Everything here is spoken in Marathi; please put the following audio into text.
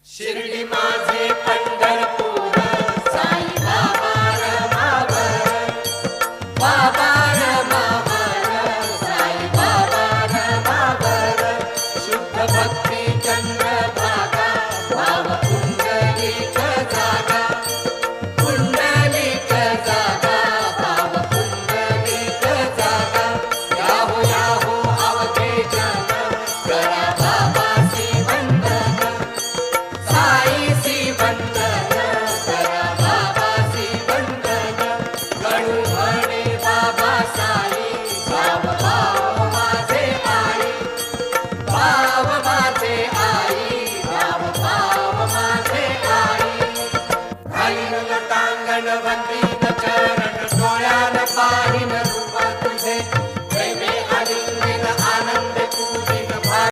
शिर्डी माझे पंढरपूर साई बाबा रमावर, बाबा रमावर, साई बाबा रमावर, शुद्ध भक्ती चंद्रभागा, भाव पुंडलिक जागा, पुंडलिक जागा, भाव पुंडलिक जागा, याहो अवघे जन, करा बाबासी वंदन, साईसी वंदन, करा बाबासी वंदन, गणू म्हणे बाबा साई, भाव भाव माझे आई, भाव माझे आई, भाव भाव माझे आई, घालीन लोटांगण वंदीन चरण, डोळ्यान पाहीन